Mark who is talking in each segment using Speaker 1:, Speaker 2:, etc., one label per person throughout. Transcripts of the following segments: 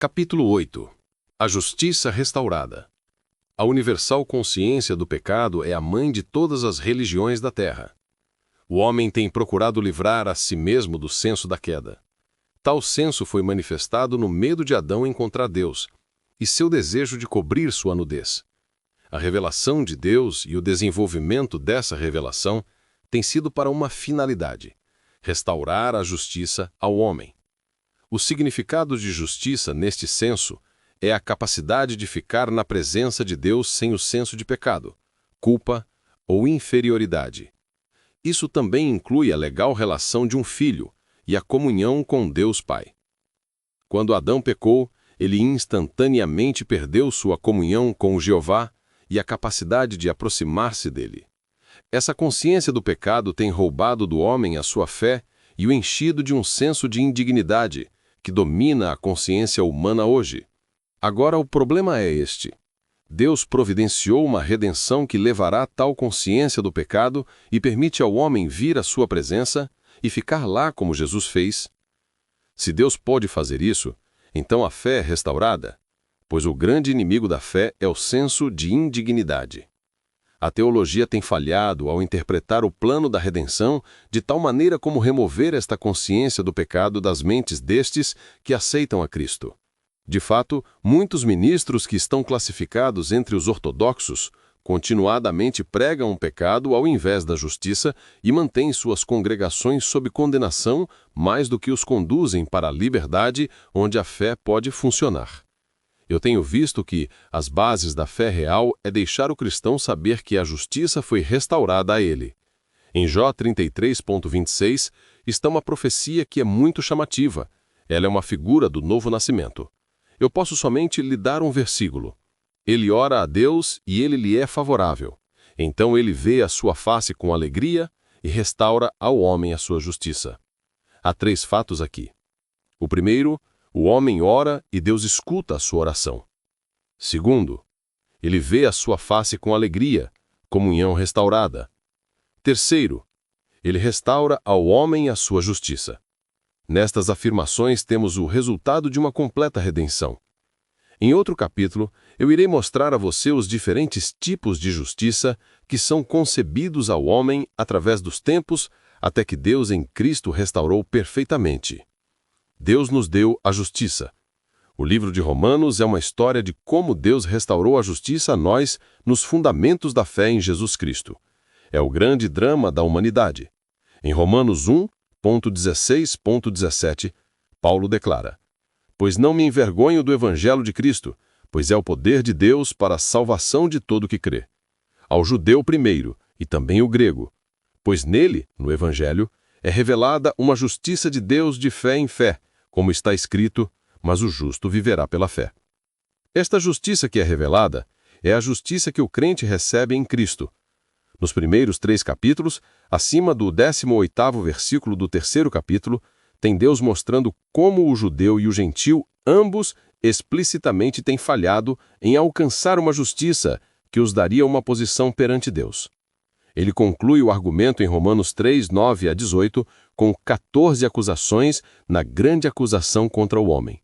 Speaker 1: Capítulo 8. A justiça restaurada. A universal consciência do pecado é a mãe de todas as religiões da terra. O homem tem procurado livrar a si mesmo do senso da queda. Tal senso foi manifestado no medo de Adão encontrar Deus e seu desejo de cobrir sua nudez. A revelação de Deus e o desenvolvimento dessa revelação tem sido para uma finalidade: restaurar a justiça ao homem. O significado de justiça, neste senso, é a capacidade de ficar na presença de Deus sem o senso de pecado, culpa ou inferioridade. Isso também inclui a legal relação de um filho e a comunhão com Deus Pai. Quando Adão pecou, ele instantaneamente perdeu sua comunhão com o Jeová e a capacidade de aproximar-se dele. Essa consciência do pecado tem roubado do homem a sua fé e o enchido de um senso de indignidade que domina a consciência humana hoje. Agora o problema é este: Deus providenciou uma redenção que levará tal consciência do pecado e permite ao homem vir à sua presença e ficar lá como Jesus fez. Se Deus pode fazer isso, então a fé é restaurada, pois o grande inimigo da fé é o senso de indignidade. A teologia tem falhado ao interpretar o plano da redenção de tal maneira como remover esta consciência do pecado das mentes destes que aceitam a Cristo. De fato, muitos ministros que estão classificados entre os ortodoxos continuadamente pregam o pecado ao invés da justiça e mantêm suas congregações sob condenação mais do que os conduzem para a liberdade onde a fé pode funcionar. Eu tenho visto que as bases da fé real é deixar o cristão saber que a justiça foi restaurada a ele. Em Jó 33.26 está uma profecia que é muito chamativa. Ela é uma figura do novo nascimento. Eu posso somente lhe dar um versículo. Ele ora a Deus e ele lhe é favorável. Então ele vê a sua face com alegria e restaura ao homem a sua justiça. Há 3 fatos aqui. O primeiro: o homem ora e Deus escuta a sua oração. Segundo, ele vê a sua face com alegria, comunhão restaurada. Terceiro, ele restaura ao homem a sua justiça. Nestas afirmações temos o resultado de uma completa redenção. Em outro capítulo, eu irei mostrar a você os diferentes tipos de justiça que são concebidos ao homem através dos tempos, até que Deus em Cristo restaurou perfeitamente. Deus nos deu a justiça. O livro de Romanos é uma história de como Deus restaurou a justiça a nós nos fundamentos da fé em Jesus Cristo. É o grande drama da humanidade. Em Romanos 1:16-17, Paulo declara: "Pois não me envergonho do evangelho de Cristo, pois é o poder de Deus para a salvação de todo que crê. Ao judeu primeiro, e também o grego, pois nele, no evangelho, é revelada uma justiça de Deus de fé em fé, como está escrito, mas o justo viverá pela fé." Esta justiça que é revelada é a justiça que o crente recebe em Cristo. Nos primeiros 3 capítulos, acima do 18º versículo do 3º capítulo, tem Deus mostrando como o judeu e o gentil, ambos, explicitamente têm falhado em alcançar uma justiça que os daria uma posição perante Deus. Ele conclui o argumento em Romanos 3:9-18 com 14 acusações na grande acusação contra o homem.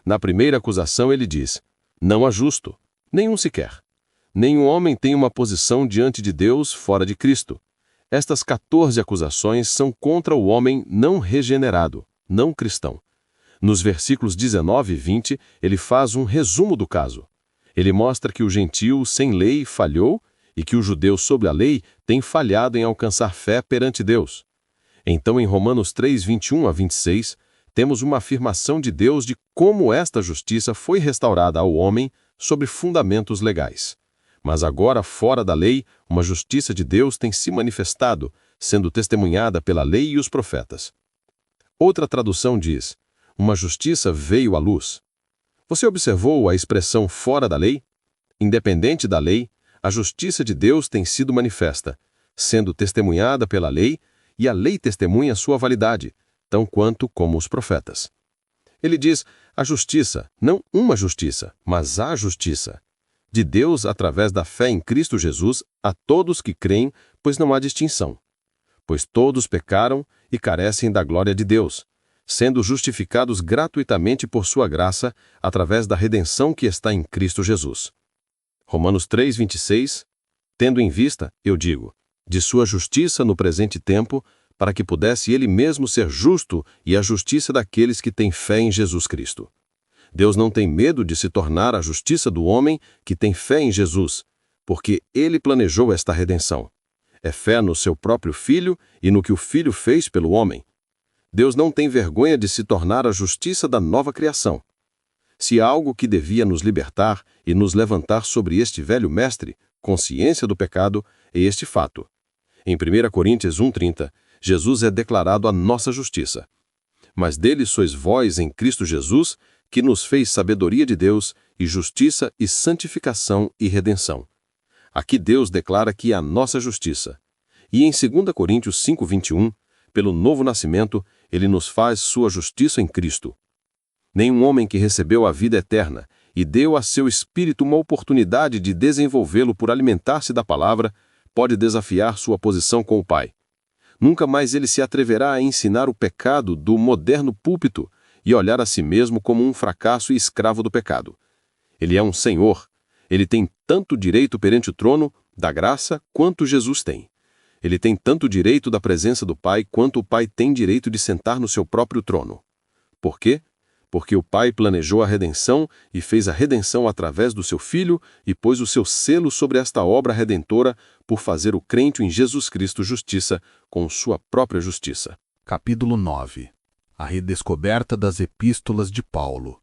Speaker 1: Na primeira acusação ele diz: "Não há justo, nenhum sequer. Nenhum homem tem uma posição diante de Deus fora de Cristo." Estas 14 acusações são contra o homem não regenerado, não cristão. Nos versículos 19 e 20, ele faz um resumo do caso. Ele mostra que o gentio sem lei falhou e que o judeu sob a lei tem falhado em alcançar fé perante Deus. Então, em Romanos 3:21-26, temos uma afirmação de Deus de como esta justiça foi restaurada ao homem sobre fundamentos legais. Mas agora, fora da lei, uma justiça de Deus tem se manifestado, sendo testemunhada pela lei e os profetas. Outra tradução diz: uma justiça veio à luz. Você observou a expressão fora da lei? Independente da lei, a justiça de Deus tem sido manifesta, sendo testemunhada pela lei, e a lei testemunha sua validade, tão quanto como os profetas. Ele diz a justiça, não uma justiça, mas a justiça de Deus através da fé em Cristo Jesus a todos que creem, pois não há distinção. Pois todos pecaram e carecem da glória de Deus, sendo justificados gratuitamente por sua graça, através da redenção que está em Cristo Jesus. Romanos 3:26, tendo em vista, eu digo, de sua justiça no presente tempo, para que pudesse ele mesmo ser justo e a justiça daqueles que têm fé em Jesus Cristo. Deus não tem medo de se tornar a justiça do homem que tem fé em Jesus, porque ele planejou esta redenção. É fé no seu próprio Filho e no que o Filho fez pelo homem. Deus não tem vergonha de se tornar a justiça da nova criação. Se há algo que devia nos libertar e nos levantar sobre este velho mestre, consciência do pecado, é este fato. Em 1 Coríntios 1:30, Jesus é declarado a nossa justiça. Mas dele sois vós em Cristo Jesus, que nos fez sabedoria de Deus, e justiça e santificação e redenção. Aqui Deus declara que é a nossa justiça. E em 2 Coríntios 5:21, pelo novo nascimento, ele nos faz sua justiça em Cristo. Nenhum homem que recebeu a vida eterna e deu a seu espírito uma oportunidade de desenvolvê-lo por alimentar-se da palavra, pode desafiar sua posição com o Pai. Nunca mais ele se atreverá a ensinar o pecado do moderno púlpito e olhar a si mesmo como um fracasso e escravo do pecado. Ele é um Senhor. Ele tem tanto direito perante o trono da graça quanto Jesus tem. Ele tem tanto direito da presença do Pai quanto o Pai tem direito de sentar no seu próprio trono. Por quê? Porque o Pai planejou a redenção e fez a redenção através do seu Filho e pôs o seu selo sobre esta obra redentora por fazer o crente em Jesus Cristo justiça com sua própria justiça.
Speaker 2: Capítulo 9. A redescoberta das epístolas de Paulo.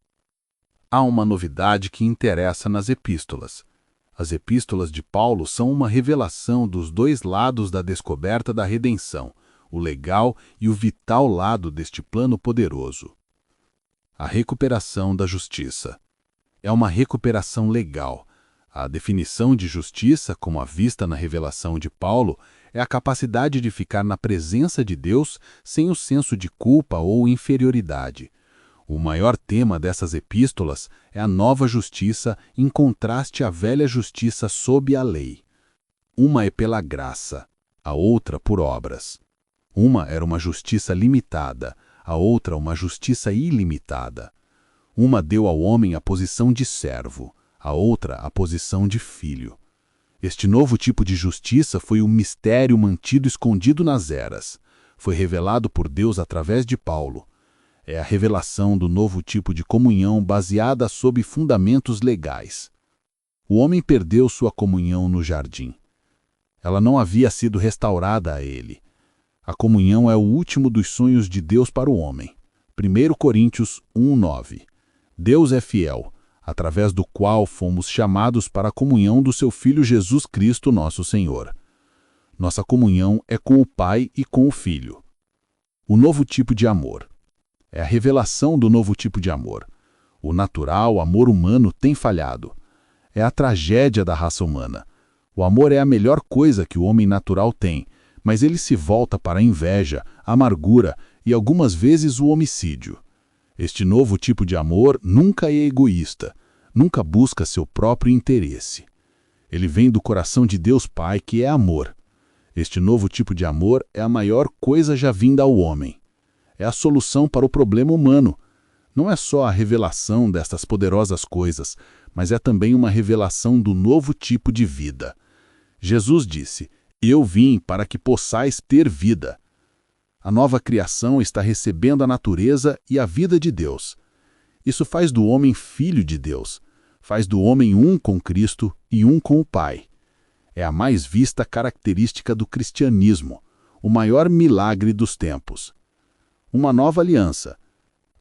Speaker 2: Há uma novidade que interessa nas epístolas. As epístolas de Paulo são uma revelação dos dois lados da descoberta da redenção, o legal e o vital lado deste plano poderoso. A recuperação da justiça. É uma recuperação legal. A definição de justiça, como a vista na revelação de Paulo, é a capacidade de ficar na presença de Deus sem o senso de culpa ou inferioridade. O maior tema dessas epístolas é a nova justiça em contraste à velha justiça sob a lei. Uma é pela graça, a outra por obras. Uma era uma justiça limitada, a outra uma justiça ilimitada. Uma deu ao homem a posição de servo, a outra a posição de filho. Este novo tipo de justiça foi um mistério mantido escondido nas eras. Foi revelado por Deus através de Paulo. É a revelação do novo tipo de comunhão baseada sob fundamentos legais. O homem perdeu sua comunhão no jardim. Ela não havia sido restaurada a ele. A comunhão é o último dos sonhos de Deus para o homem. 1 Coríntios 1:9. Deus é fiel, através do qual fomos chamados para a comunhão do seu Filho Jesus Cristo, nosso Senhor. Nossa comunhão é com o Pai e com o Filho. O novo tipo de amor. É a revelação do novo tipo de amor. O natural amor humano tem falhado. É a tragédia da raça humana. O amor é a melhor coisa que o homem natural tem, mas ele se volta para a inveja, a amargura e algumas vezes o homicídio. Este novo tipo de amor nunca é egoísta, nunca busca seu próprio interesse. Ele vem do coração de Deus Pai, que é amor. Este novo tipo de amor é a maior coisa já vinda ao homem. É a solução para o problema humano. Não é só a revelação destas poderosas coisas, mas é também uma revelação do novo tipo de vida. Jesus disse: "Eu vim para que possais ter vida." A nova criação está recebendo a natureza e a vida de Deus. Isso faz do homem filho de Deus, faz do homem um com Cristo e um com o Pai. É a mais vista característica do cristianismo, o maior milagre dos tempos. Uma nova aliança.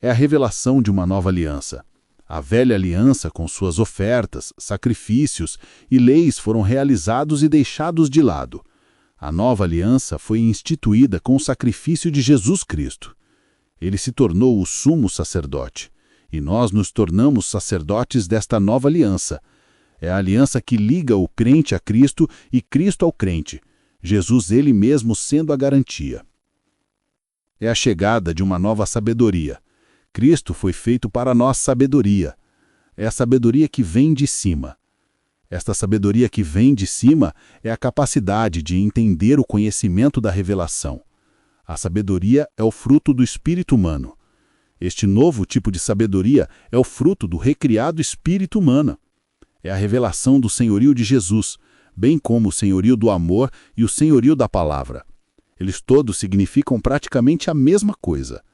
Speaker 2: É a revelação de uma nova aliança. A velha aliança, com suas ofertas, sacrifícios e leis, foram realizados e deixados de lado. A nova aliança foi instituída com o sacrifício de Jesus Cristo. Ele se tornou o sumo sacerdote, e nós nos tornamos sacerdotes desta nova aliança. É a aliança que liga o crente a Cristo e Cristo ao crente, Jesus ele mesmo sendo a garantia. É a chegada de uma nova sabedoria. Cristo foi feito para nós sabedoria. É a sabedoria que vem de cima. Esta sabedoria que vem de cima é a capacidade de entender o conhecimento da revelação. A sabedoria é o fruto do espírito humano. Este novo tipo de sabedoria é o fruto do recriado espírito humano. É a revelação do senhorio de Jesus, bem como o senhorio do amor e o senhorio da palavra. Eles todos significam praticamente a mesma coisa.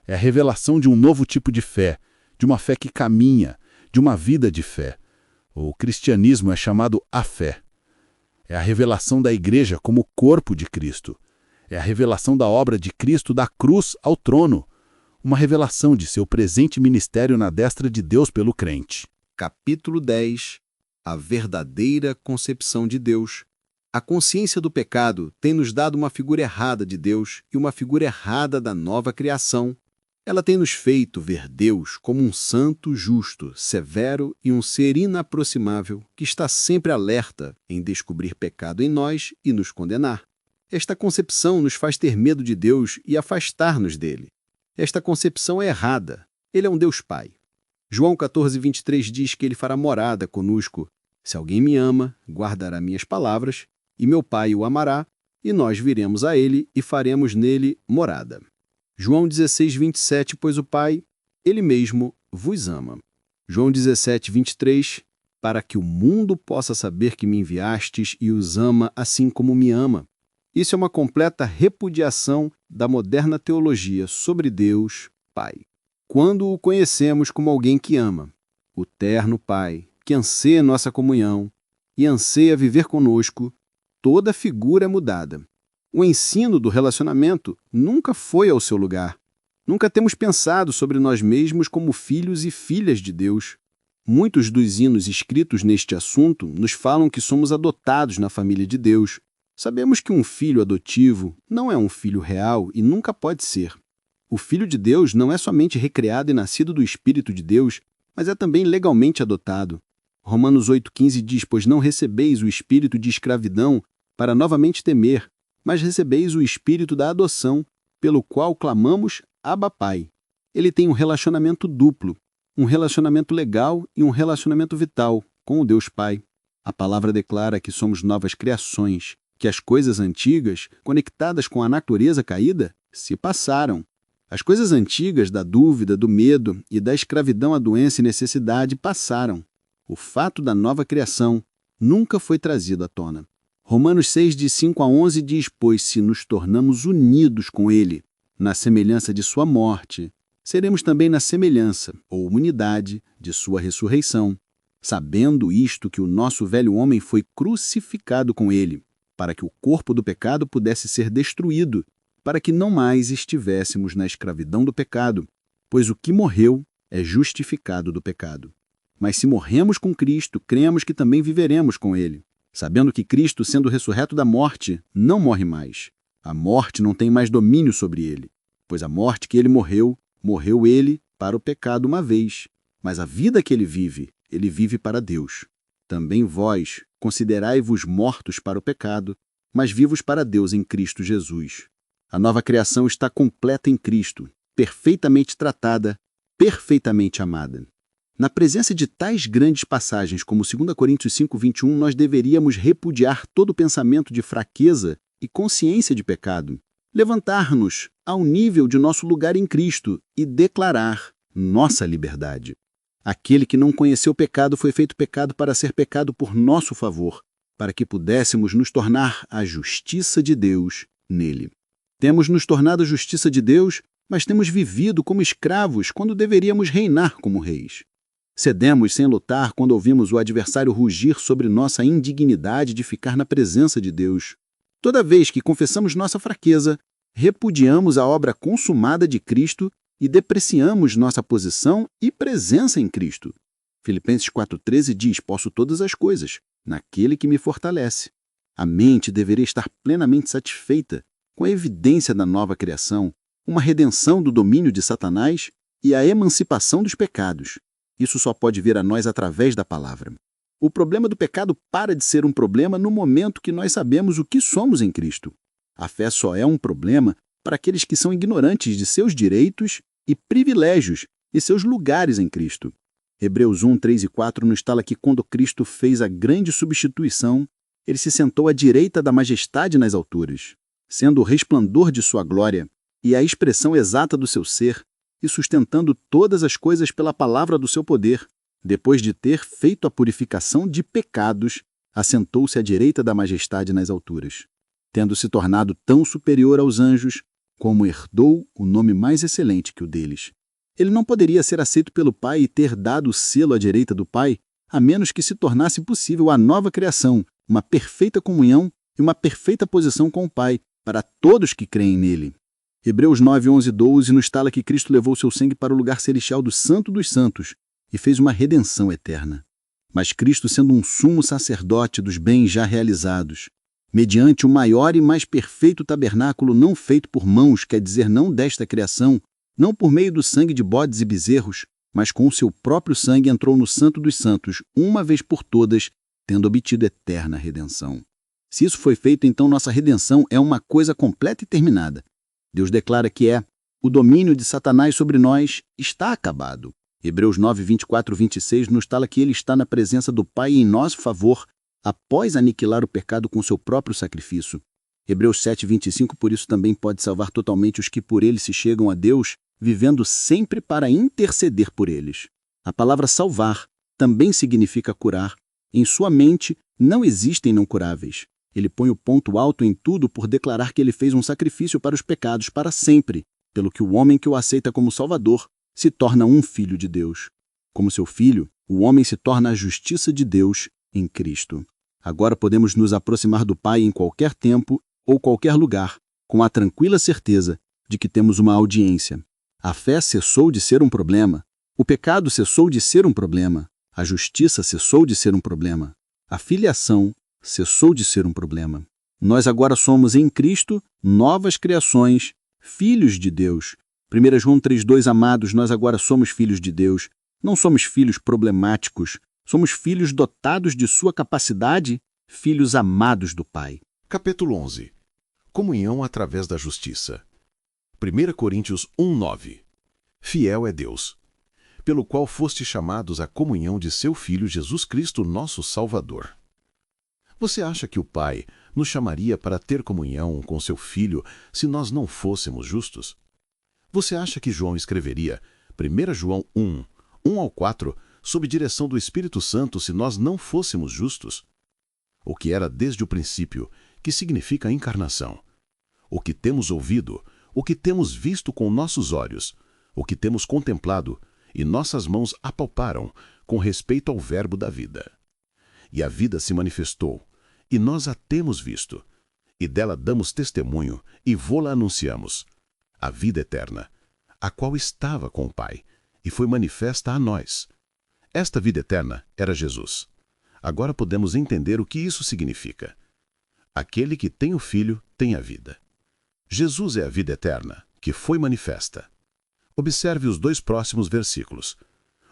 Speaker 2: É a revelação de um novo tipo de fé, de uma fé que caminha, de uma vida de fé. O cristianismo é chamado a fé. É a revelação da igreja como corpo de Cristo. É a revelação da obra de Cristo da cruz ao trono. Uma revelação de seu presente ministério na destra de Deus pelo crente.
Speaker 3: Capítulo 10. A verdadeira concepção de Deus. A consciência do pecado tem nos dado uma figura errada de Deus e uma figura errada da nova criação. Ela tem nos feito ver Deus como um santo justo, severo e um ser inaproximável que está sempre alerta em descobrir pecado em nós e nos condenar. Esta concepção nos faz ter medo de Deus e afastar-nos dele. Esta concepção é errada. Ele é um Deus Pai. João 14:23 diz que ele fará morada conosco. Se alguém me ama, guardará minhas palavras, e meu Pai o amará, e nós viremos a ele e faremos nele morada. João 16:27, pois o Pai, ele mesmo, vos ama. João 17:23, para que o mundo possa saber que me enviastes e os ama assim como me ama. Isso é uma completa repudiação da moderna teologia sobre Deus, Pai. Quando o conhecemos como alguém que ama, o terno Pai, que anseia nossa comunhão e anseia viver conosco, toda figura é mudada. O ensino do relacionamento nunca foi ao seu lugar. Nunca temos pensado sobre nós mesmos como filhos e filhas de Deus. Muitos dos hinos escritos neste assunto nos falam que somos adotados na família de Deus. Sabemos que um filho adotivo não é um filho real e nunca pode ser. O Filho de Deus não é somente recriado e nascido do Espírito de Deus, mas é também legalmente adotado. Romanos 8,15 diz, pois não recebeis o espírito de escravidão para novamente temer, mas recebeis o espírito da adoção, pelo qual clamamos Abba Pai. Ele tem um relacionamento duplo, um relacionamento legal e um relacionamento vital com o Deus Pai. A palavra declara que somos novas criações, que as coisas antigas, conectadas com a natureza caída, se passaram. As coisas antigas da dúvida, do medo e da escravidão à doença e necessidade passaram. O fato da nova criação nunca foi trazido à tona. Romanos 6, de 5 a 11 diz, pois se nos tornamos unidos com Ele, na semelhança de sua morte, seremos também na semelhança, ou unidade, de sua ressurreição, sabendo isto que o nosso velho homem foi crucificado com Ele, para que o corpo do pecado pudesse ser destruído, para que não mais estivéssemos na escravidão do pecado, pois o que morreu é justificado do pecado. Mas se morremos com Cristo, cremos que também viveremos com Ele, sabendo que Cristo, sendo ressurreto da morte, não morre mais. A morte não tem mais domínio sobre Ele, pois a morte que Ele morreu, morreu Ele para o pecado uma vez, mas a vida que Ele vive para Deus. Também vós considerai-vos mortos para o pecado, mas vivos para Deus em Cristo Jesus. A nova criação está completa em Cristo, perfeitamente tratada, perfeitamente amada. Na presença de tais grandes passagens como 2 Coríntios 5:21, nós deveríamos repudiar todo pensamento de fraqueza e consciência de pecado, levantar-nos ao nível de nosso lugar em Cristo e declarar nossa liberdade. Aquele que não conheceu o pecado foi feito pecado para ser pecado por nosso favor, para que pudéssemos nos tornar a justiça de Deus nele. Temos nos tornado a justiça de Deus, mas temos vivido como escravos quando deveríamos reinar como reis. Cedemos sem lutar quando ouvimos o adversário rugir sobre nossa indignidade de ficar na presença de Deus. Toda vez que confessamos nossa fraqueza, repudiamos a obra consumada de Cristo e depreciamos nossa posição e presença em Cristo. Filipenses 4,13 diz, posso todas as coisas, naquele que me fortalece. A mente deveria estar plenamente satisfeita com a evidência da nova criação, uma redenção do domínio de Satanás e a emancipação dos pecados. Isso só pode vir a nós através da palavra. O problema do pecado para de ser um problema no momento que nós sabemos o que somos em Cristo. A fé só é um problema para aqueles que são ignorantes de seus direitos e privilégios e seus lugares em Cristo. Hebreus 1, 3 e 4 nos fala que quando Cristo fez a grande substituição, ele se sentou à direita da majestade nas alturas, sendo o resplendor de sua glória e a expressão exata do seu ser, e sustentando todas as coisas pela palavra do seu poder, depois de ter feito a purificação de pecados, assentou-se à direita da majestade nas alturas, tendo se tornado tão superior aos anjos, como herdou o nome mais excelente que o deles. Ele não poderia ser aceito pelo Pai e ter dado o selo à direita do Pai, a menos que se tornasse possível a nova criação, uma perfeita comunhão e uma perfeita posição com o Pai, para todos que creem nele. Hebreus 9, 11 e 12 nos fala que Cristo levou seu sangue para o lugar celestial do Santo dos Santos e fez uma redenção eterna. Mas Cristo, sendo um sumo sacerdote dos bens já realizados, mediante o maior e mais perfeito tabernáculo não feito por mãos, quer dizer, não desta criação, não por meio do sangue de bodes e bezerros, mas com o seu próprio sangue entrou no Santo dos Santos, uma vez por todas, tendo obtido eterna redenção. Se isso foi feito, então nossa redenção é uma coisa completa e terminada. Deus declara que o domínio de Satanás sobre nós está acabado. Hebreus 9, 24, 26 nos fala que ele está na presença do Pai em nosso favor, após aniquilar o pecado com seu próprio sacrifício. Hebreus 7, 25, por isso também pode salvar totalmente os que por ele se chegam a Deus, vivendo sempre para interceder por eles. A palavra salvar também significa curar. Em sua mente não existem não curáveis. Ele põe o ponto alto em tudo por declarar que ele fez um sacrifício para os pecados para sempre, pelo que o homem que o aceita como Salvador se torna um filho de Deus. Como seu filho, o homem se torna a justiça de Deus em Cristo. Agora podemos nos aproximar do Pai em qualquer tempo ou qualquer lugar, com a tranquila certeza de que temos uma audiência. A fé cessou de ser um problema. O pecado cessou de ser um problema. A justiça cessou de ser um problema. A filiação cessou de ser um problema. Nós agora somos em Cristo novas criações, filhos de Deus. 1 João 3,2, amados, nós agora somos filhos de Deus. Não somos filhos problemáticos. Somos filhos dotados de sua capacidade, filhos amados do Pai.
Speaker 1: Capítulo 11. Comunhão através da justiça. 1 Coríntios 1:9. Fiel é Deus, pelo qual foste chamados à comunhão de seu Filho Jesus Cristo, nosso Salvador. Você acha que o Pai nos chamaria para ter comunhão com seu Filho se nós não fôssemos justos? Você acha que João escreveria 1 João 1:1-4, sob direção do Espírito Santo, se nós não fôssemos justos? O que era desde o princípio, que significa encarnação. O que temos ouvido, o que temos visto com nossos olhos, o que temos contemplado e nossas mãos apalparam com respeito ao Verbo da vida. E a vida se manifestou, e nós a temos visto, e dela damos testemunho e vô-la anunciamos, a vida eterna, a qual estava com o Pai, e foi manifesta a nós. Esta vida eterna era Jesus. Agora podemos entender o que isso significa. Aquele que tem o Filho tem a vida. Jesus é a vida eterna, que foi manifesta. Observe os 2 próximos versículos.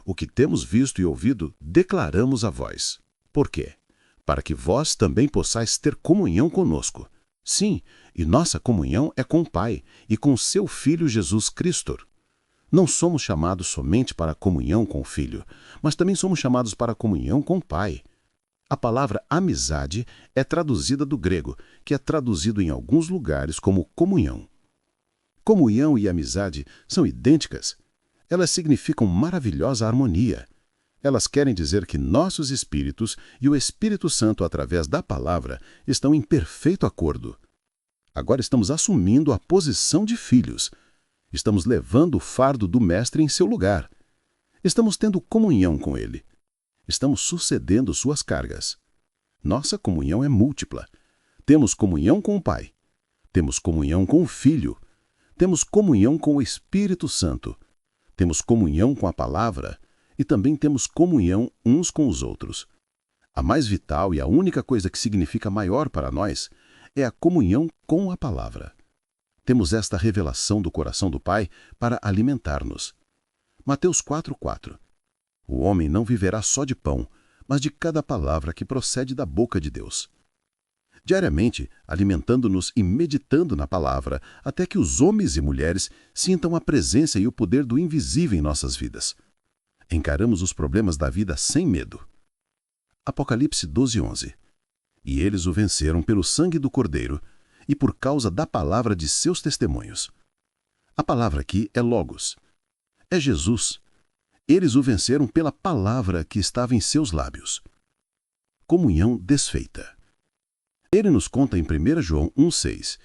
Speaker 1: O que temos visto e ouvido, declaramos a vós. Por quê? Para que vós também possais ter comunhão conosco. Sim, e nossa comunhão é com o Pai e com seu Filho Jesus Cristo. Não somos chamados somente para a comunhão com o Filho, mas também somos chamados para a comunhão com o Pai. A palavra amizade é traduzida do grego, que é traduzido em alguns lugares como comunhão. Comunhão e amizade são idênticas. Elas significam maravilhosa harmonia. Elas querem dizer que nossos espíritos e o Espírito Santo, através da palavra, estão em perfeito acordo. Agora estamos assumindo a posição de filhos. Estamos levando o fardo do Mestre em seu lugar. Estamos tendo comunhão com ele. Estamos sucedendo suas cargas. Nossa comunhão é múltipla. Temos comunhão com o Pai. Temos comunhão com o Filho. Temos comunhão com o Espírito Santo. Temos comunhão com a Palavra. E também temos comunhão uns com os outros. A mais vital e a única coisa que significa maior para nós é a comunhão com a Palavra. Temos esta revelação do coração do Pai para alimentar-nos. Mateus 4:4. O homem não viverá só de pão, mas de cada palavra que procede da boca de Deus. Diariamente, alimentando-nos e meditando na palavra, até que os homens e mulheres sintam a presença e o poder do invisível em nossas vidas. Encaramos os problemas da vida sem medo. Apocalipse 12:11. E eles o venceram pelo sangue do Cordeiro e por causa da palavra de seus testemunhos. A palavra aqui é Logos.
Speaker 4: é Jesus. Eles o venceram pela palavra que estava em seus lábios. Comunhão desfeita. Ele nos conta em 1 João 1,6: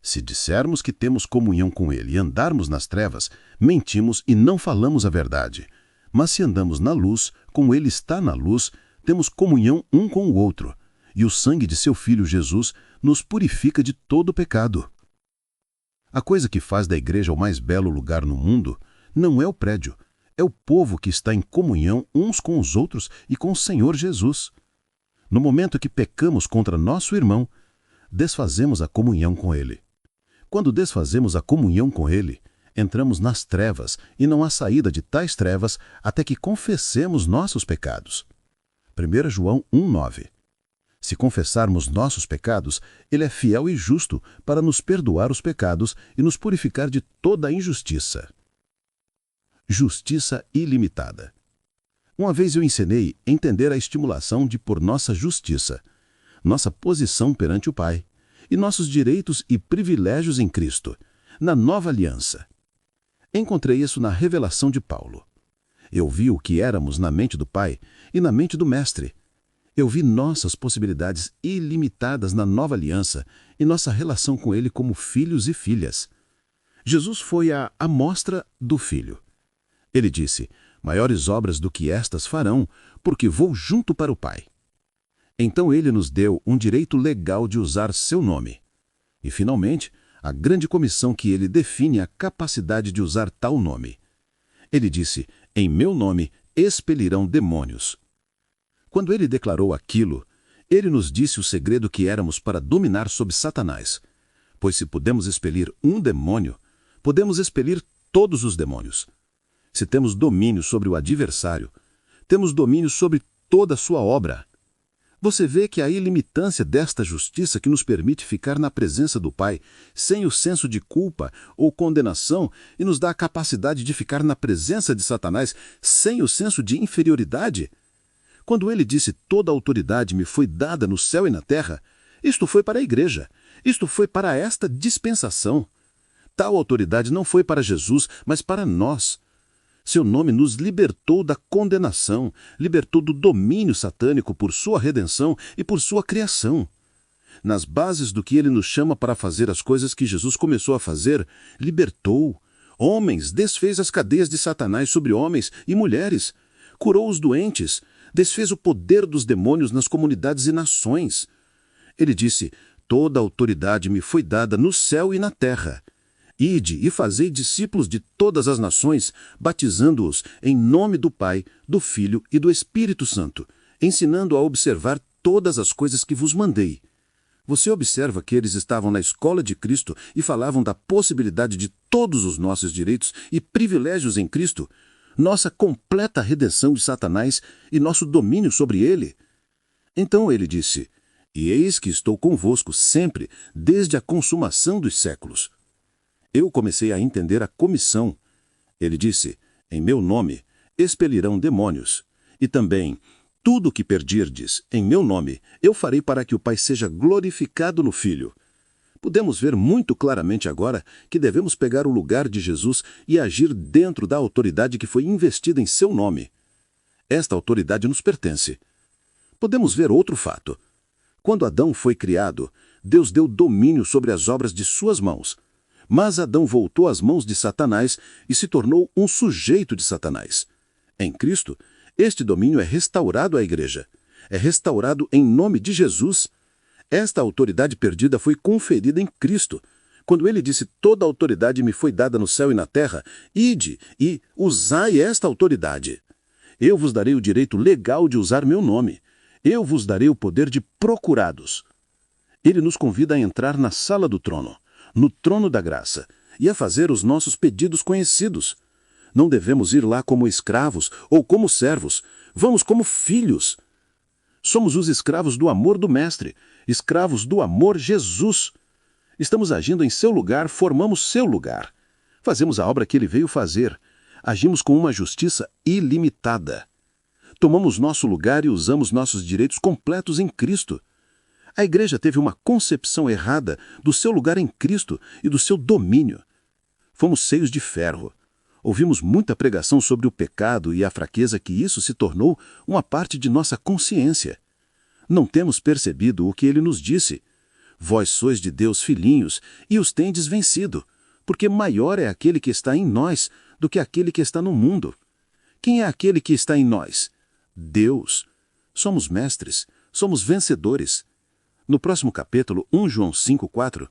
Speaker 4: se dissermos que temos comunhão com ele e andarmos nas trevas, mentimos e não falamos a verdade. Mas se andamos na luz, como ele está na luz, temos comunhão um com o outro, e o sangue de seu Filho Jesus nos purifica de todo pecado. A coisa que faz da igreja o mais belo lugar no mundo não é o prédio, é o povo que está em comunhão uns com os outros e com o Senhor Jesus. No momento que pecamos contra nosso irmão, desfazemos a comunhão com ele. Quando desfazemos a comunhão com ele, entramos nas trevas e não há saída de tais trevas até que confessemos nossos pecados. 1 João 1,9. Se confessarmos nossos pecados, ele é fiel e justo para nos perdoar os pecados e nos purificar de toda a injustiça. Justiça ilimitada. Uma vez eu ensinei a entender a estimulação de por nossa justiça, nossa posição perante o Pai, e nossos direitos e privilégios em Cristo, na nova aliança. Encontrei isso na revelação de Paulo. Eu vi o que éramos na mente do Pai e na mente do Mestre. Eu vi nossas possibilidades ilimitadas na nova aliança e nossa relação com ele como filhos e filhas. Jesus foi a amostra do Filho. Ele disse: maiores obras do que estas farão, porque vou junto para o Pai. Então ele nos deu um direito legal de usar seu nome. E, finalmente, a grande comissão que ele define a capacidade de usar tal nome. Ele disse: em meu nome expelirão demônios. Quando ele declarou aquilo, ele nos disse o segredo que éramos para dominar sobre Satanás. Pois se podemos expelir um demônio, podemos expelir todos os demônios. Se temos domínio sobre o adversário, temos domínio sobre toda a sua obra. Você vê que a ilimitância desta justiça que nos permite ficar na presença do Pai sem o senso de culpa ou condenação e nos dá a capacidade de ficar na presença de Satanás sem o senso de inferioridade? Quando ele disse: toda autoridade me foi dada no céu e na terra, isto foi para a igreja, isto foi para esta dispensação. Tal autoridade não foi para Jesus, mas para nós. Seu nome nos libertou da condenação, libertou do domínio satânico por sua redenção e por sua criação. Nas bases do que ele nos chama para fazer as coisas que Jesus começou a fazer, libertou. Homens, desfez as cadeias de Satanás sobre homens e mulheres, curou os doentes, desfez o poder dos demônios nas comunidades e nações. Ele disse: toda autoridade me foi dada no céu e na terra. Ide e fazei discípulos de todas as nações, batizando-os em nome do Pai, do Filho e do Espírito Santo, ensinando a observar todas as coisas que vos mandei. Você observa que eles estavam na escola de Cristo e falavam da possibilidade de todos os nossos direitos e privilégios em Cristo, nossa completa redenção de Satanás e nosso domínio sobre ele. Então ele disse: e eis que estou convosco sempre, desde a consumação dos séculos. Eu comecei a entender a comissão. Ele disse: em meu nome expelirão demônios. E também: tudo o que perdirdes em meu nome, eu farei para que o Pai seja glorificado no Filho. Podemos ver muito claramente agora que devemos pegar o lugar de Jesus e agir dentro da autoridade que foi investida em seu nome. Esta autoridade nos pertence. Podemos ver outro fato. Quando Adão foi criado, Deus deu domínio sobre as obras de suas mãos. Mas Adão voltou às mãos de Satanás e se tornou um sujeito de Satanás. Em Cristo, este domínio é restaurado à igreja. É restaurado em nome de Jesus. Esta autoridade perdida foi conferida em Cristo. Quando ele disse: toda autoridade me foi dada no céu e na terra, ide e usai esta autoridade. Eu vos darei o direito legal de usar meu nome. Eu vos darei o poder de procurados. Ele nos convida a entrar na sala do trono, no trono da graça, e a fazer os nossos pedidos conhecidos. Não devemos ir lá como escravos ou como servos. Vamos como filhos. Somos os escravos do amor do Mestre, escravos do amor Jesus. Estamos agindo em seu lugar, formamos seu lugar. Fazemos a obra que ele veio fazer. Agimos com uma justiça ilimitada. Tomamos nosso lugar e usamos nossos direitos completos em Cristo. A igreja teve uma concepção errada do seu lugar em Cristo e do seu domínio. Fomos seios de ferro. Ouvimos muita pregação sobre o pecado e a fraqueza que isso se tornou uma parte de nossa consciência. Não temos percebido o que ele nos disse. Vós sois de Deus filhinhos e os tendes vencido, porque maior é aquele que está em nós do que aquele que está no mundo. Quem é aquele que está em nós? Deus. Somos mestres, somos vencedores. No próximo capítulo, 1 João 5,4,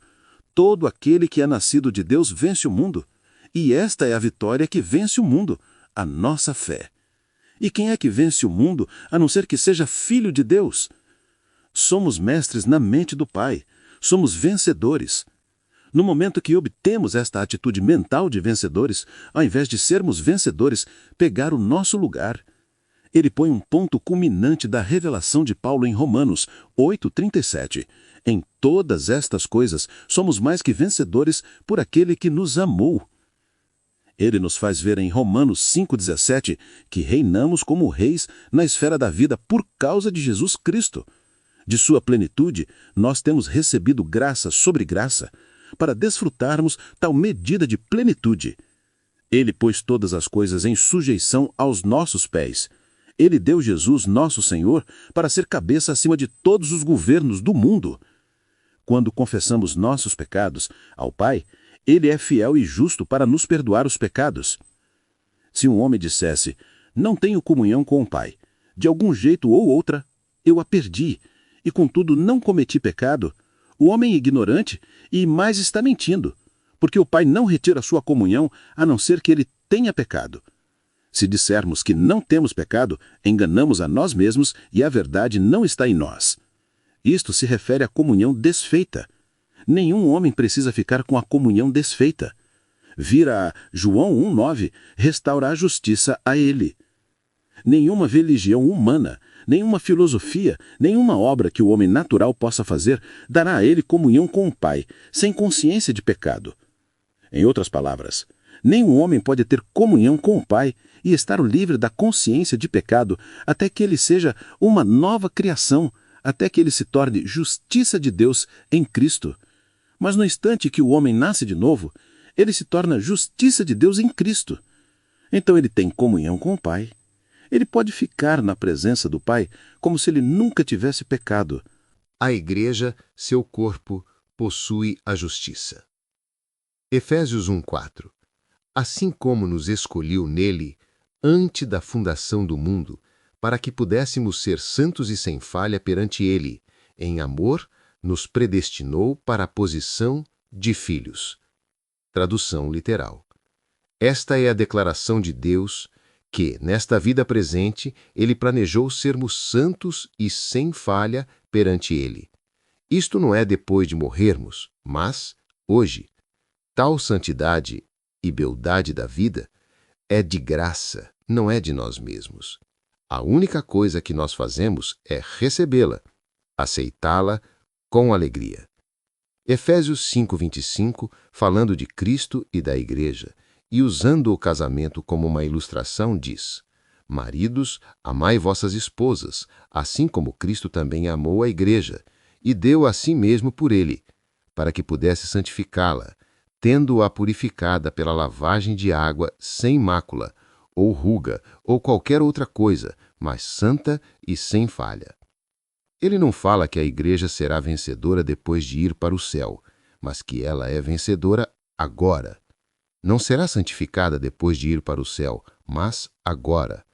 Speaker 4: todo aquele que é nascido de Deus vence o mundo. E esta é a vitória que vence o mundo, a nossa fé. E quem é que vence o mundo, a não ser que seja filho de Deus? Somos mestres na mente do Pai. Somos vencedores. No momento que obtemos esta atitude mental de vencedores, ao invés de sermos vencedores, pegar o nosso lugar, ele põe um ponto culminante da revelação de Paulo em Romanos 8,37. Em todas estas coisas, somos mais que vencedores por aquele que nos amou. Ele nos faz ver em Romanos 5,17 que reinamos como reis na esfera da vida por causa de Jesus Cristo. De sua plenitude, nós temos recebido graça sobre graça, para desfrutarmos tal medida de plenitude. Ele pôs todas as coisas em sujeição aos nossos pés. Ele deu Jesus, nosso Senhor, para ser cabeça acima de todos os governos do mundo. Quando confessamos nossos pecados ao Pai, Ele é fiel e justo para nos perdoar os pecados. Se um homem dissesse, não tenho comunhão com o Pai, de algum jeito ou outra, eu a perdi, e contudo não cometi pecado, o homem é ignorante e mais está mentindo, porque o Pai não retira sua comunhão a não ser que ele tenha pecado. Se dissermos que não temos pecado, enganamos a nós mesmos e a verdade não está em nós. Isto se refere à comunhão desfeita. Nenhum homem precisa ficar com a comunhão desfeita. Vira a João 1,9, restaurar a justiça a ele. Nenhuma religião humana, nenhuma filosofia, nenhuma obra que o homem natural possa fazer dará a ele comunhão com o Pai, sem consciência de pecado. Em outras palavras, nenhum homem pode ter comunhão com o Pai e estar livre da consciência de pecado até que ele seja uma nova criação, até que ele se torne justiça de Deus em Cristo. Mas no instante que o homem nasce de novo, ele se torna justiça de Deus em Cristo. Então ele tem comunhão com o Pai. Ele pode ficar na presença do Pai como se ele nunca tivesse pecado.
Speaker 5: A Igreja, seu corpo, possui a justiça. Efésios 1,4. Assim como nos escolheu nele, antes da fundação do mundo, para que pudéssemos ser santos e sem falha perante ele, em amor, nos predestinou para a posição de filhos. Tradução literal. Esta é a declaração de Deus que, nesta vida presente, ele planejou sermos santos e sem falha perante ele. Isto não é depois de morrermos, mas hoje. Tal santidade e beldade da vida é de graça, não é de nós mesmos. A única coisa que nós fazemos é recebê-la, aceitá-la com alegria. Efésios 5,25, falando de Cristo e da Igreja, e usando o casamento como uma ilustração, diz: Maridos, amai vossas esposas, assim como Cristo também amou a Igreja, e deu a si mesmo por ele, para que pudesse santificá-la, tendo-a purificada pela lavagem de água sem mácula, ou ruga, ou qualquer outra coisa, mas santa e sem falha. Ele não fala que a Igreja será vencedora depois de ir para o céu, mas que ela é vencedora agora. Não será santificada depois de ir para o céu, mas agora.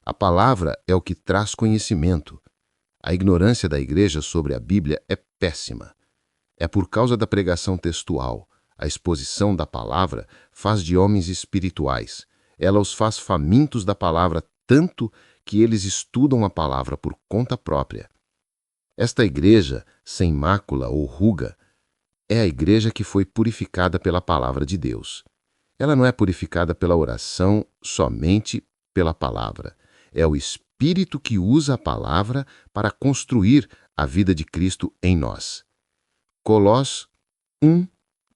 Speaker 5: A palavra é o que traz conhecimento. A ignorância da Igreja sobre a Bíblia é péssima. É por causa da pregação textual. A exposição da palavra faz de homens espirituais. Ela os faz famintos da palavra tanto que eles estudam a palavra por conta própria. Esta Igreja, sem mácula ou ruga, é a Igreja que foi purificada pela palavra de Deus. Ela não é purificada pela oração, somente pela palavra. É o Espírito que usa a palavra para construir a vida de Cristo em nós. Colossos 1,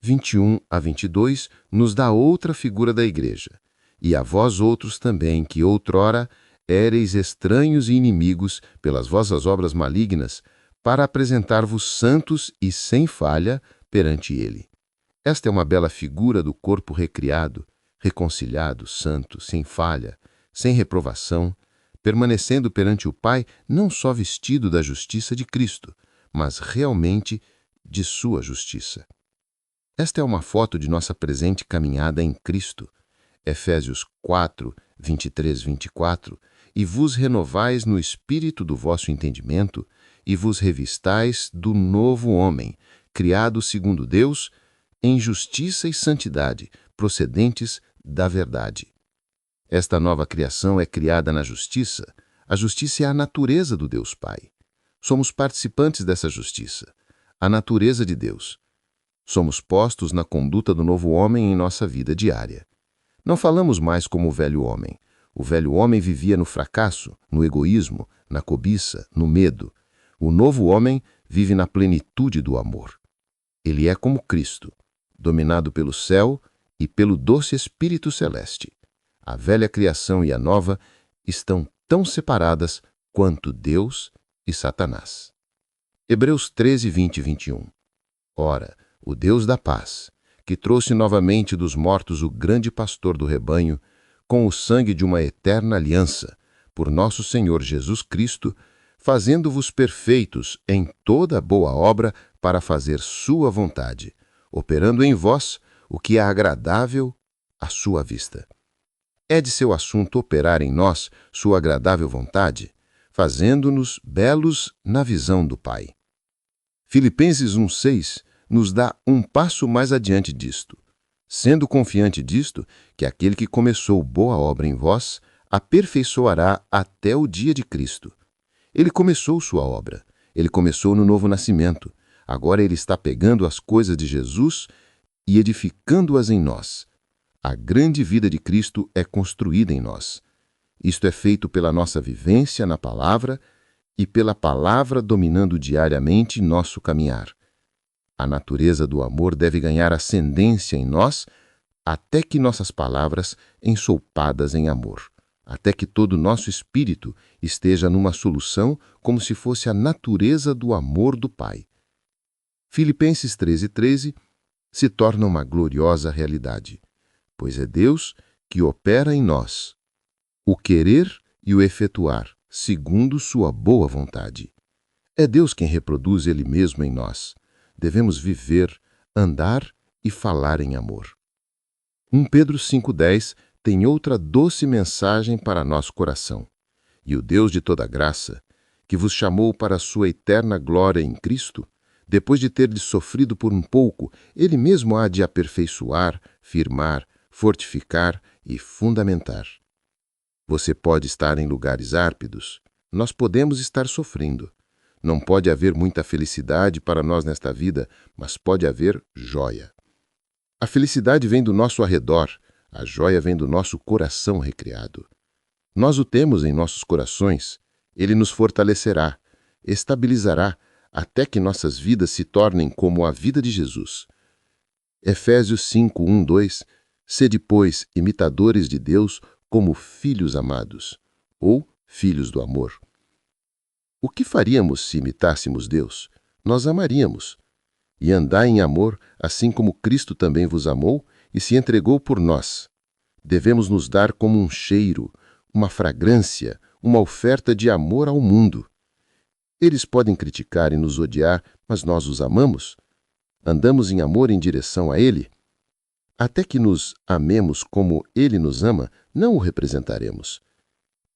Speaker 5: 21 a 22 nos dá outra figura da Igreja. E a vós outros também, que outrora éreis estranhos e inimigos pelas vossas obras malignas, para apresentar-vos santos e sem falha perante ele. Esta é uma bela figura do corpo recriado, reconciliado, santo, sem falha, sem reprovação, permanecendo perante o Pai não só vestido da justiça de Cristo, mas realmente de sua justiça. Esta é uma foto de nossa presente caminhada em Cristo. Efésios 4, 23, 24, e vos renovais no espírito do vosso entendimento, e vos revistais do novo homem, criado segundo Deus, em justiça e santidade, procedentes da verdade. Esta nova criação é criada na justiça. A justiça é a natureza do Deus Pai. Somos participantes dessa justiça, a natureza de Deus. Somos postos na conduta do novo homem em nossa vida diária. Não falamos mais como o velho homem. O velho homem vivia no fracasso, no egoísmo, na cobiça, no medo. O novo homem vive na plenitude do amor. Ele é como Cristo, dominado pelo céu e pelo doce Espírito Celeste. A velha criação e a nova estão tão separadas quanto Deus e Satanás. Hebreus 13, 20 e 21. Ora, o Deus da paz, que trouxe novamente dos mortos o grande pastor do rebanho, com o sangue de uma eterna aliança, por nosso Senhor Jesus Cristo, fazendo-vos perfeitos em toda boa obra para fazer sua vontade, operando em vós o que é agradável à sua vista. É de seu assunto operar em nós sua agradável vontade, fazendo-nos belos na visão do Pai. Filipenses 1,6 nos dá um passo mais adiante disto, sendo confiante disto, que aquele que começou boa obra em vós, aperfeiçoará até o dia de Cristo. Ele começou sua obra, ele começou no novo nascimento, agora ele está pegando as coisas de Jesus e edificando-as em nós. A grande vida de Cristo é construída em nós. Isto é feito pela nossa vivência na palavra e pela palavra dominando diariamente nosso caminhar. A natureza do amor deve ganhar ascendência em nós até que nossas palavras ensolpadas em amor, até que todo nosso espírito esteja numa solução como se fosse a natureza do amor do Pai. Filipenses 13:13 se torna uma gloriosa realidade, pois é Deus que opera em nós o querer e o efetuar, segundo sua boa vontade. É Deus quem reproduz Ele mesmo em nós. Devemos viver, andar e falar em amor. 1 Pedro 5,10 tem outra doce mensagem para nosso coração. E o Deus de toda graça, que vos chamou para a sua eterna glória em Cristo, depois de terdes sofrido por um pouco, Ele mesmo há de aperfeiçoar, firmar, fortificar e fundamentar. Você pode estar em lugares árpidos, nós podemos estar sofrendo. Não pode haver muita felicidade para nós nesta vida, mas pode haver joia. A felicidade vem do nosso arredor, a joia vem do nosso coração recriado. Nós o temos em nossos corações, ele nos fortalecerá, estabilizará, até que nossas vidas se tornem como a vida de Jesus. Efésios 5, 1, 2, sede, pois, imitadores de Deus como filhos amados, ou filhos do amor. O que faríamos se imitássemos Deus? Nós amaríamos. E andai em amor, assim como Cristo também vos amou e se entregou por nós. Devemos nos dar como um cheiro, uma fragrância, uma oferta de amor ao mundo. Eles podem criticar e nos odiar, mas nós os amamos. Andamos em amor em direção a Ele. Até que nos amemos como Ele nos ama, não o representaremos.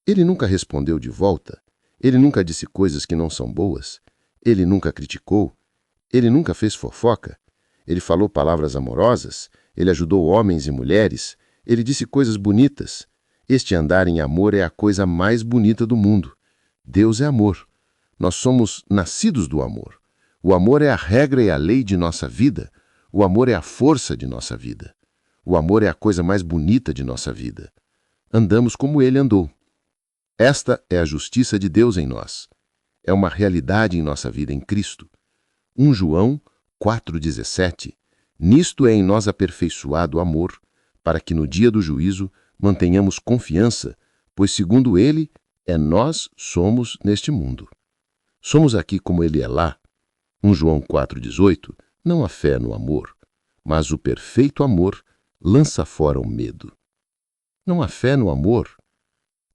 Speaker 5: Ele nunca respondeu de volta. Ele nunca disse coisas que não são boas. Ele nunca criticou. Ele nunca fez fofoca. Ele falou palavras amorosas. Ele ajudou homens e mulheres. Ele disse coisas bonitas. Este andar em amor é a coisa mais bonita do mundo. Deus é amor. Nós somos nascidos do amor. O amor é a regra e a lei de nossa vida. O amor é a força de nossa vida. O amor é a coisa mais bonita de nossa vida. Andamos como Ele andou. Esta é a justiça de Deus em nós. É uma realidade em nossa vida em Cristo. 1 João 4,17 Nisto é em nós aperfeiçoado o amor, para que no dia do juízo mantenhamos confiança, pois segundo Ele, nós somos neste mundo. Somos aqui como Ele é lá. 1 João 4,18 Não há fé no amor, mas o perfeito amor lança fora o medo. não há fé no amor.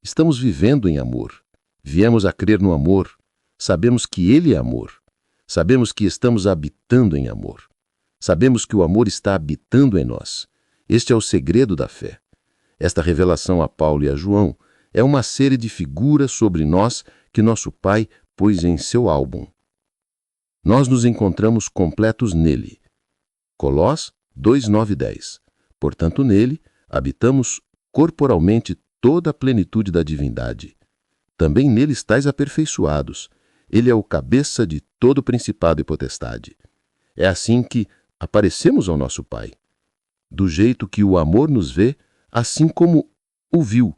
Speaker 5: Estamos vivendo em amor. Viemos a crer no amor. Sabemos que Ele é amor. Sabemos que estamos habitando em amor. Sabemos que o amor está habitando em nós. Este é o segredo da fé. Esta revelação a Paulo e a João é uma série de figuras sobre nós que nosso Pai pôs em seu álbum. Nós nos encontramos completos nele. Colós 2, 9 e 10. Portanto, nele habitamos corporalmente toda a plenitude da divindade. Também nele estáis aperfeiçoados. Ele é o cabeça de todo principado e potestade. É assim que aparecemos ao nosso Pai. Do jeito que o amor nos vê, assim como o viu.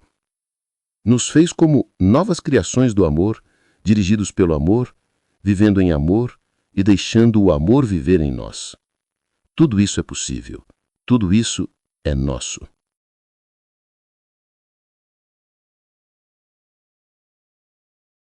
Speaker 5: Nos fez como novas criações do amor, dirigidos pelo amor, vivendo em amor e deixando o amor viver em nós. Tudo isso é possível. Tudo isso é nosso.